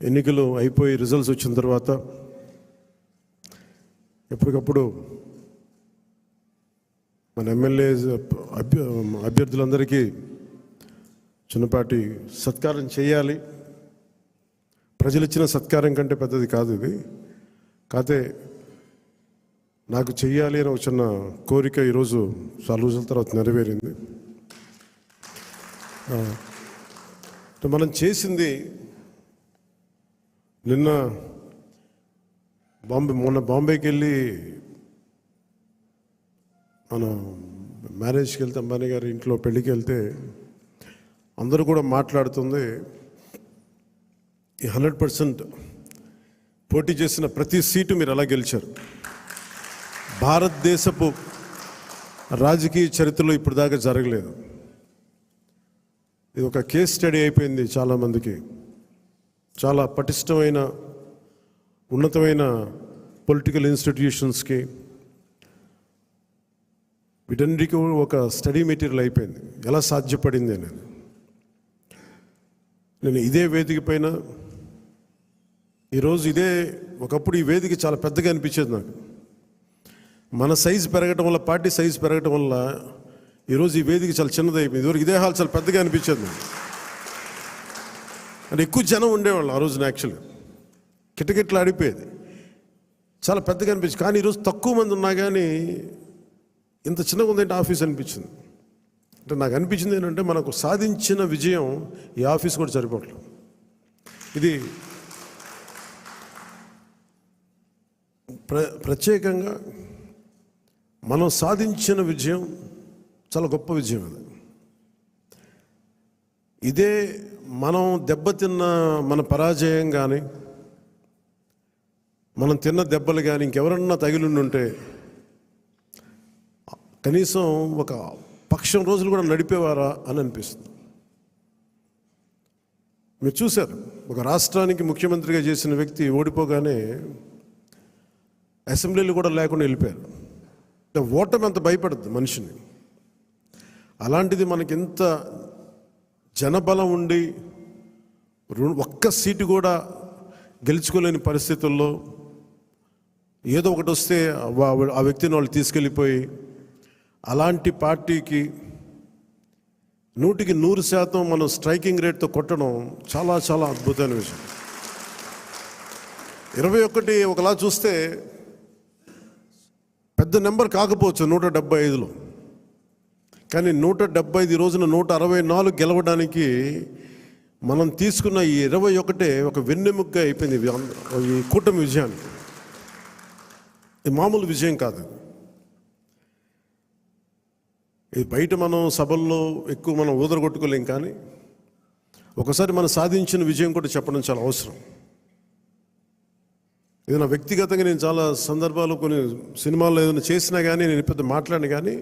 ఎన్నికలు అయిపోయి రిజల్ట్స్ వచ్చిన తర్వాత ఎప్పటికప్పుడు మన ఎమ్మెల్యే అభ్యర్థులందరికీ చిన్నపాటి సత్కారం చేయాలి. ప్రజలు ఇచ్చిన సత్కారం కంటే పెద్దది కాదు ఇది. కాకపోతే నాకు చెయ్యాలి అని ఒక చిన్న కోరిక ఈరోజు చాలా రోజుల తర్వాత నెరవేరింది. మనం చేసింది మొన్న బాంబేకి వెళ్ళి మనం మ్యారేజ్కి వెళ్తే అంబానీ గారి ఇంట్లో పెళ్ళికి వెళ్తే అందరూ కూడా మాట్లాడుతుంది 100% పోటీ చేసిన ప్రతి సీటు మీరు ఎలా గెలిచారు. భారతదేశపు రాజకీయ చరిత్రలో ఇప్పుడు దాకా జరగలేదు. ఇది ఒక కేస్ స్టడీ అయిపోయింది చాలామందికి. చాలా పటిష్టమైన ఉన్నతమైన పొలిటికల్ ఇన్స్టిట్యూషన్స్కి వీటన్నిటికీ ఒక స్టడీ మెటీరియల్ అయిపోయింది ఎలా సాధ్యపడింది అనేది. నేను ఇదే వేదిక పైన ఈరోజు ఒకప్పుడు ఈ వేదిక చాలా పెద్దగా అనిపించేది నాకు. మన సైజు పెరగటం వల్ల, పార్టీ సైజు పెరగటం వల్ల ఈరోజు ఈ వేదిక చాలా చిన్నది అయిపోయింది. ఇదివరకు ఇదే హాల్ చాలా పెద్దగా అనిపించేది నాకు. అంటే ఎక్కువ జనం ఉండేవాళ్ళు ఆ రోజున. యాక్చువల్గా కిటకిట్లు ఆడిపోయేది, చాలా పెద్దగా అనిపించింది. కానీ ఈరోజు తక్కువ మంది ఉన్నా కానీ ఇంత చిన్నగా ఉందంటే ఆఫీస్ అనిపించింది. అంటే నాకు అనిపించింది ఏంటంటే మనకు సాధించిన విజయం ఈ ఆఫీస్ కూడా సరిపోవట్లేదు. ఇది ప్రత్యేకంగా మనం సాధించిన విజయం చాలా గొప్ప విజయం. అది ఇదే మనం దెబ్బతిన్న మన పరాజయం కానీ, మనం తిన్న దెబ్బలు కానీ ఇంకెవరన్నా తగిలిండుంటే కనీసం ఒక పక్షం రోజులు కూడా నడిపేవారా అని అనిపిస్తుంది. మీరు చూశారు, ఒక రాష్ట్రానికి ముఖ్యమంత్రిగా చేసిన వ్యక్తి ఓడిపోగానే అసెంబ్లీలు కూడా లేకుండా వెళ్ళిపోయారు. ఓటమి అంత భయపడుతుంది మనిషిని. అలాంటిది మనకి ఇంత జనబలం ఉండి ఒక్క సీటు కూడా గెలుచుకోలేని పరిస్థితుల్లో ఏదో ఒకటి వస్తే ఆ వ్యక్తిని వాళ్ళు తీసుకెళ్ళిపోయి అలాంటి పార్టీకి 100% మనం స్ట్రైకింగ్ రేట్తో కొట్టడం చాలా చాలా అద్భుతమైన విషయం. 21 ఒకలా చూస్తే పెద్ద నెంబర్ కాకపోవచ్చు 175లో, కానీ 175 ఈ రోజున 164 గెలవడానికి మనం తీసుకున్న ఈ 21 ఒక వెన్నెముగ్గా అయిపోయింది ఈ కూటమి విజయానికి. ఇది మామూలు విజయం కాదు. ఇది బయట మనం సభల్లో ఎక్కువ మనం ఊదరగొట్టుకోలేం, కానీ ఒకసారి మనం సాధించిన విజయం కూడా చెప్పడం చాలా అవసరం. ఇది నా వ్యక్తిగతంగా నేను చాలా సందర్భాలు కొన్ని సినిమాల్లో ఏదైనా చేసినా కానీ, నేను పెద్ద మాట్లాడిన కానీ,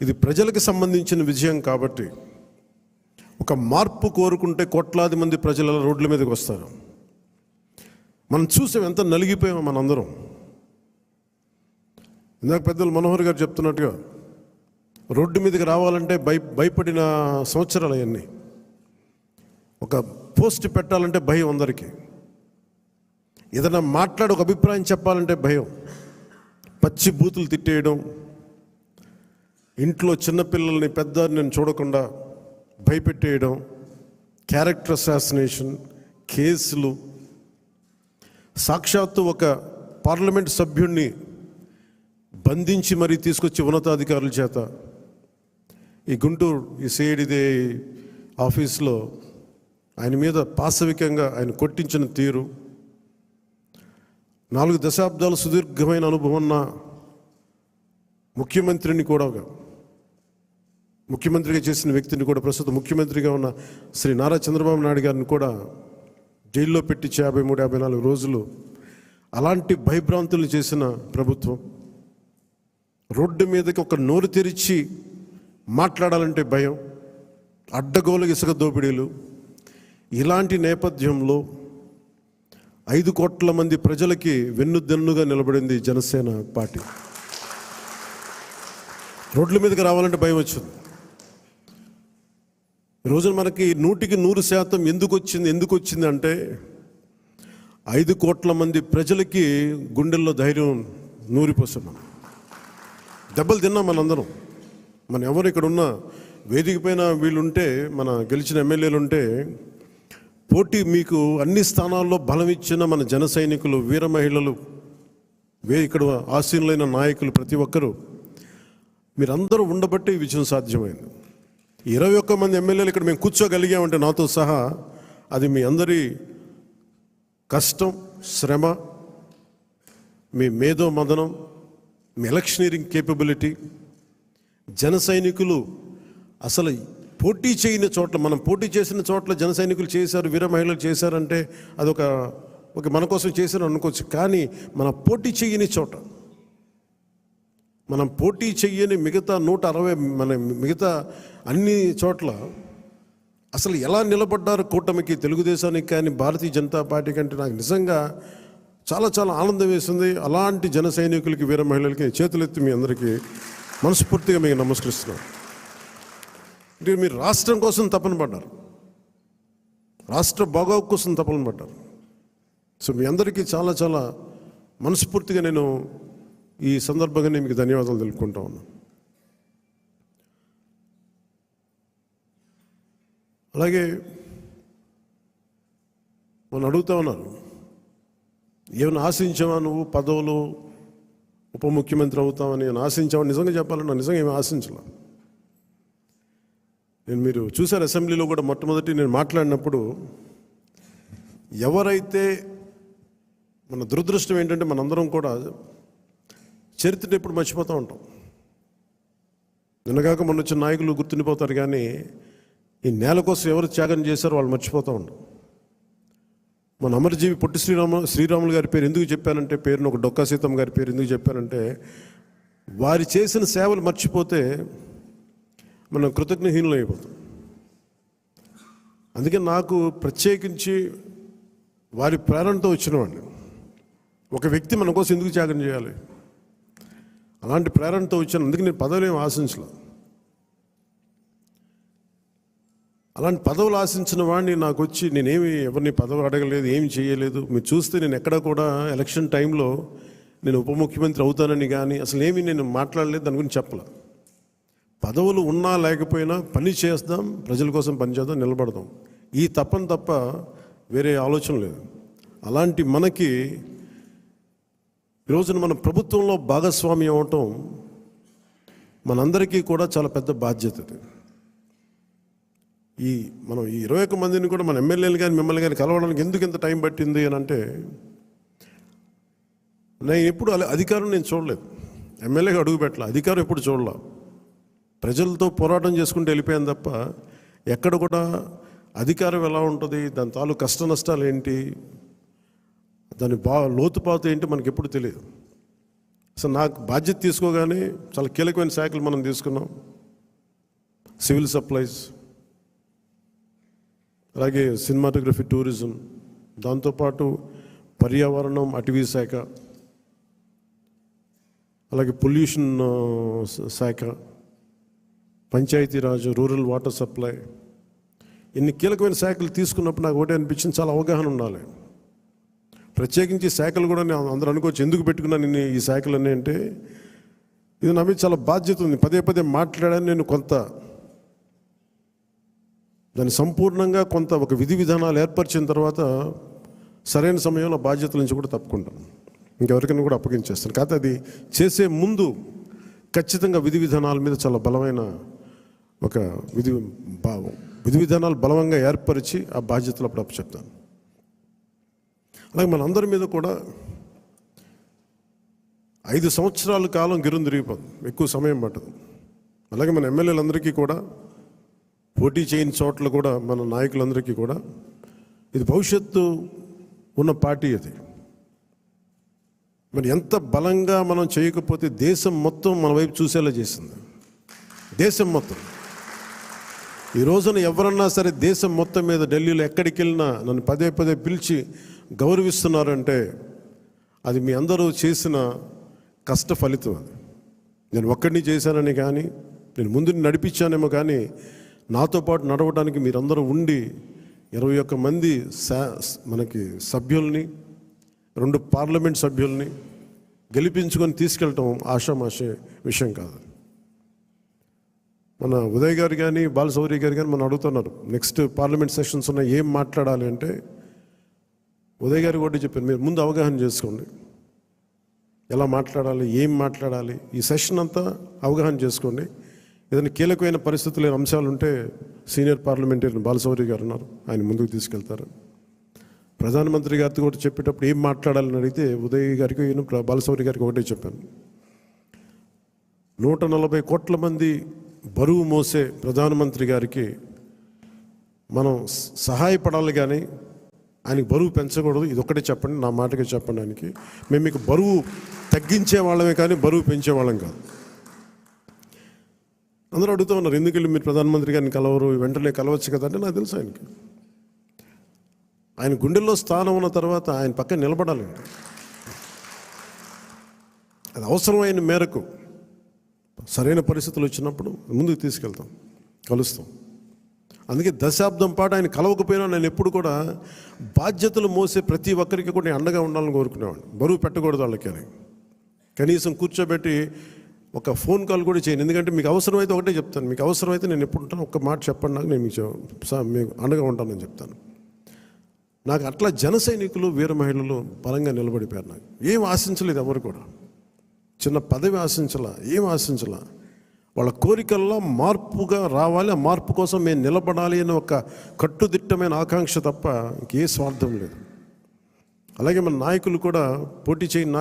ఇది ప్రజలకు సంబంధించిన విజయం కాబట్టి ఒక మార్పు కోరుకుంటే కోట్లాది మంది ప్రజల రోడ్ల మీదకి వస్తారు. మనం చూసాం ఎంత నలిగిపోయామో మనందరం. ఇందాక పెద్దలు మనోహర్ గారు చెప్తున్నట్టుగా రోడ్డు మీదకి రావాలంటే భయపడిన సంవత్సరాలు అవన్నీ. ఒక పోస్ట్ పెట్టాలంటే భయం అందరికీ. ఏదైనా ఒక అభిప్రాయం చెప్పాలంటే భయం. పచ్చి బూతులు తిట్టేయడం, ఇంట్లో చిన్నపిల్లల్ని పెద్దవారిని చూడకుండా భయపెట్టేయడం, క్యారెక్టర్ అసాసినేషన్ కేసులు, సాక్షాత్తు ఒక పార్లమెంట్ సభ్యుడిని బంధించి మరీ తీసుకొచ్చి ఉన్నతాధికారుల చేత ఈ గుంటూరు ఈ సిఐడిదే ఆఫీస్లో ఆయన మీద పాశవికంగా ఆయన కొట్టించిన తీరు, 4 దశాబ్దాలు సుదీర్ఘమైన అనుభవం ఉన్న ముఖ్యమంత్రిని కూడా, ముఖ్యమంత్రిగా చేసిన వ్యక్తిని కూడా, ప్రస్తుతం ముఖ్యమంత్రిగా ఉన్న శ్రీ నారా చంద్రబాబు నాయుడు గారిని కూడా జైల్లో పెట్టించి 53-54 రోజులు అలాంటి భయభ్రాంతులు చేసిన ప్రభుత్వం. రోడ్డు మీదకి ఒక నోరు తెరిచి మాట్లాడాలంటే భయం, అడ్డగోలు ఇసుక దోపిడీలు. ఇలాంటి నేపథ్యంలో 5 కోట్ల మంది ప్రజలకి వెన్నుదన్నుగా నిలబడింది జనసేన పార్టీ. రోడ్ల మీదకి రావాలంటే భయం వచ్చింది. ఈ రోజున మనకి 100% ఎందుకు వచ్చింది అంటే 5 కోట్ల మంది ప్రజలకి గుండెల్లో ధైర్యం నూరిపోసాం. మనం దెబ్బలు తిన్నాం మనందరం. మన ఎవరు ఇక్కడ ఉన్న వేదిక పైన వీళ్ళుంటే, మన గెలిచిన ఎమ్మెల్యేలు ఉంటే, పోటీ మీకు అన్ని స్థానాల్లో బలం ఇచ్చిన మన జన సైనికులు, వీర మహిళలు, ఇక్కడ ఆసీనులైన నాయకులు ప్రతి ఒక్కరూ మీరందరూ ఉండబట్టే ఈ విజయం సాధ్యమైంది. 21 మంది ఎమ్మెల్యేలు ఇక్కడ మేము కూర్చోగలిగామంటే నాతో సహా అది మీ అందరి కష్టం, శ్రమ, మీ మేధో మదనం, మీ ఎలక్షనీరింగ్ కేపబిలిటీ. జన సైనికులు అసలు పోటీ చేయని చోట్ల, మనం పోటీ చేసిన చోట్ల జన సైనికులు చేశారు, వీర మహిళలు చేశారంటే అదొక మన కోసం చేశారు అనుకోవచ్చు. కానీ మన పోటీ చేయని చోట, మనం పోటీ చెయ్యని మిగతా 160 మన మిగతా అన్ని చోట్ల అసలు ఎలా నిలబడ్డారు కూటమికి, తెలుగుదేశానికి కానీ భారతీయ జనతా పార్టీ కంటే నాకు నిజంగా చాలా చాలా ఆనందం వేసింది. అలాంటి జన సైనికులకి, వీర మహిళలకి చేతులెత్తి మీ అందరికీ మనస్ఫూర్తిగా మీకు నమస్కరిస్తున్నాను. అంటే మీరు రాష్ట్రం కోసం తపన పడ్డారు, రాష్ట్ర బాగోగు కోసం తపన పడ్డారు. సో మీ అందరికీ చాలా చాలా మనస్ఫూర్తిగా నేను ఈ సందర్భంగా నేను మీకు ధన్యవాదాలు తెలుపుకుంటా ఉన్నాను. అలాగే మనం అడుగుతా ఉన్నారు, ఏమైనా ఆశించావా నువ్వు పదవులు, ఉప ముఖ్యమంత్రి అవుతామని నేను ఆశించామని? నిజంగా చెప్పాలన్నా నిజంగా ఏమి ఆశించాల. మీరు చూశారు అసెంబ్లీలో కూడా మొట్టమొదటి నేను మాట్లాడినప్పుడు, ఎవరైతే మన దురదృష్టం ఏంటంటే మనందరం కూడా చరిత్రను ఎప్పుడు మర్చిపోతూ ఉంటాం. నిన్నగాక మొన్న వచ్చిన నాయకులు గుర్తుండిపోతారు, కానీ ఈ నేల కోసం ఎవరు త్యాగం చేశారో వాళ్ళు మర్చిపోతూ ఉంటాం. మన అమరజీవి పొట్టి శ్రీరాములు గారి పేరు ఎందుకు చెప్పానంటే, పేరును ఒక డొక్కా సీతమ్మ గారి పేరు ఎందుకు చెప్పానంటే, వారి చేసిన సేవలు మర్చిపోతే మనం కృతజ్ఞహీనులు అయిపోతాం. అందుకే నాకు ప్రత్యేకించి వారి ప్రేరణతో వచ్చినవాడిని. ఒక వ్యక్తి మన కోసం ఎందుకు త్యాగం చేయాలి, అలాంటి ప్రేరణతో వచ్చాను. అందుకే నేను పదవులు ఏమి ఆశించలేదు. అలాంటి పదవులు ఆశించిన వాడిని నాకు వచ్చి నేనేమి ఎవరిని పదవి అడగలేదు, ఏమి చేయలేదు. మీరు చూస్తే నేను ఎక్కడ కూడా ఎలక్షన్ టైంలో నేను ఉప ముఖ్యమంత్రి అవుతానని కానీ అసలు ఏమీ నేను మాట్లాడలేదు, దాని గురించి చెప్పలే. పదవులు ఉన్నా లేకపోయినా పని చేద్దాం, ప్రజల కోసం పనిచేద్దాం, నిలబడదాం, ఈ తప్ప వేరే ఆలోచన లేదు. అలాంటి మనకి ఈరోజున మన ప్రభుత్వంలో భాగస్వామి అవ్వటం మనందరికీ కూడా చాలా పెద్ద బాధ్యత. మనం ఈ 21 మందిని కూడా మన ఎమ్మెల్యేలు కానీ మిమ్మల్ని కానీ కలవడానికి ఎందుకు ఇంత టైం పట్టింది అని అంటే, నేను ఎప్పుడు అధికారం నేను చూడలేదు, ఎమ్మెల్యేగా అడుగు పెట్టలే, అధికారం ఎప్పుడు చూడలే. ప్రజలతో పోరాటం చేసుకుంటూ వెళ్ళిపోయాను తప్ప ఎక్కడ కూడా అధికారం ఎలా ఉంటుంది, దాని తాలూకు కష్ట నష్టాలు ఏంటి, దాని లోతుపాతు ఏంటి మనకి ఎప్పుడు తెలియదు. అసలు నాకు బాధ్యత తీసుకోగానే చాలా కీలకమైన శాఖలు మనం తీసుకున్నాం. సివిల్ సప్లైస్, అలాగే సినిమాటోగ్రఫీ, టూరిజం, దాంతోపాటు పర్యావరణం, అటవీ శాఖ, అలాగే పొల్యూషన్ శాఖ, పంచాయతీరాజ్, రూరల్ వాటర్ సప్లై, ఇన్ని కీలకమైన శాఖలు తీసుకున్నప్పుడు నాకు ఒకటే అనిపించింది, చాలా అవగాహన ఉండాలి. ప్రత్యేకించి శాఖలు కూడా నేను అందరూ అనుకోవచ్చు ఎందుకు పెట్టుకున్నాను నేను ఈ శాఖలన్నీ అంటే, ఇది నా మీద చాలా బాధ్యత ఉంది. పదే మాట్లాడాను నేను. కొంత దాన్ని సంపూర్ణంగా కొంత ఒక విధి విధానాలు ఏర్పరిచిన తర్వాత సరైన సమయంలో బాధ్యతల నుంచి కూడా తప్పుకుంటాను, ఇంకెవరికైనా కూడా అప్పగించేస్తాను. కాకపోతే అది చేసే ముందు ఖచ్చితంగా విధి విధానాల మీద చాలా బలమైన ఒక విధి విధానాలు బలంగా ఏర్పరిచి ఆ బాధ్యతలు అప్పుడు అప్పచెప్తాను. అలాగే మనందరి మీద కూడా 5 సంవత్సరాల కాలం గిరుని తిరిగిపోతుంది, ఎక్కువ సమయం పట్టదు. అలాగే మన ఎమ్మెల్యేలందరికీ కూడా, పోటీ చేయని చోట్ల కూడా మన నాయకులందరికీ కూడా ఇది భవిష్యత్తు ఉన్న పార్టీ. అది మరి ఎంత బలంగా మనం చేయకపోతే దేశం మొత్తం మన వైపు చూసేలా చేసింది. దేశం మొత్తం ఈ రోజున ఎవరన్నా సరే దేశం మొత్తం మీద ఢిల్లీలో ఎక్కడికి వెళ్ళినా నన్ను పదే పిలిచి గౌరవిస్తున్నారంటే అది మీ అందరూ చేసిన కష్ట ఫలితం. అది నేను ఒక్కడిని చేశానని కానీ, నేను ముందు నడిపించానేమో కానీ, నాతో పాటు నడవడానికి మీరందరూ ఉండి 21 మంది మనకి సభ్యుల్ని, 2 పార్లమెంట్ సభ్యుల్ని గెలిపించుకొని తీసుకెళ్ళటం ఆషామాషే విషయం కాదు. మన ఉదయ్ గారు కానీ బాలశౌరి గారు కానీ మనం అడుగుతున్నారు, నెక్స్ట్ పార్లమెంట్ సెషన్స్ ఉన్నాయి, ఏం మాట్లాడాలి అంటే ఉదయ్ గారు కూడా చెప్పారు, మీరు ముందు అవగాహన చేసుకోండి, ఎలా మాట్లాడాలి, ఏం మాట్లాడాలి, ఈ సెషన్ అంతా అవగాహన చేసుకోండి. ఏదైనా కీలకమైన పరిస్థితులు అంశాలు ఉంటే సీనియర్ పార్లమెంటరీని బాలశౌరి గారు ఉన్నారు, ఆయన ముందుకు తీసుకెళ్తారు. ప్రధానమంత్రి గారితో కూడా చెప్పేటప్పుడు ఏం మాట్లాడాలని అడిగితే ఉదయ్ గారికి బాలశౌరి గారికి ఒకటే చెప్పాను, 140 కోట్ల మంది బరువు మోసే ప్రధానమంత్రి గారికి మనం సహాయపడాలి కానీ ఆయనకి బరువు పెంచకూడదు. ఇది ఒక్కటే చెప్పండి, నా మాటగా చెప్పండి ఆయనకి. మేము మీకు బరువు తగ్గించే వాళ్ళమే కానీ బరువు పెంచే వాళ్ళం కాదు. అందరూ అడుగుతూ ఉన్నారు, ఎందుకు వెళ్ళి మీరు ప్రధానమంత్రి గారిని కలవరు, వెంటనే కలవచ్చు కదా అంటే నాకు తెలుసు ఆయనకి. ఆయన గుండెల్లో స్థానం ఉన్న తర్వాత ఆయన పక్కన నిలబడాలి. అది అవసరమైన మేరకు సరైన పరిస్థితులు వచ్చినప్పుడు ముందుకు తీసుకెళ్తాం, కలుస్తాం. అందుకే దశాబ్దం పాటు ఆయన కలవకపోయినా నేను ఎప్పుడు కూడా బాధ్యతలు మోసే ప్రతి ఒక్కరికి కూడా నేను అండగా ఉండాలని కోరుకునేవాడిని. బరువు పెట్టకూడదు వాళ్ళకి అని కనీసం కూర్చోబెట్టి ఒక ఫోన్ కాల్ కూడా చేయను. ఎందుకంటే మీకు అవసరమైతే ఒకటే చెప్తాను, మీకు అవసరమైతే నేను ఎప్పుడు ఉంటాను, ఒక్క మాట చెప్పండి నాకు, నేను మీకు అండగా ఉంటానని చెప్తాను. నాకు అట్లా జన సైనికులు వీర మహిళలు బలంగా నిలబడిపోయారు. నాకు ఏం ఆశించలేదు, ఎవరు కూడా చిన్న పదవి ఆశించలా, ఏం ఆశించలా. వాళ్ళ కోరికల్లో మార్పుగా రావాలి, ఆ మార్పు కోసం మేము నిలబడాలి అని ఒక కట్టుదిట్టమైన ఆకాంక్ష తప్ప ఇంకే స్వార్థం లేదు. అలాగే మన నాయకులు కూడా పోటీ చేయని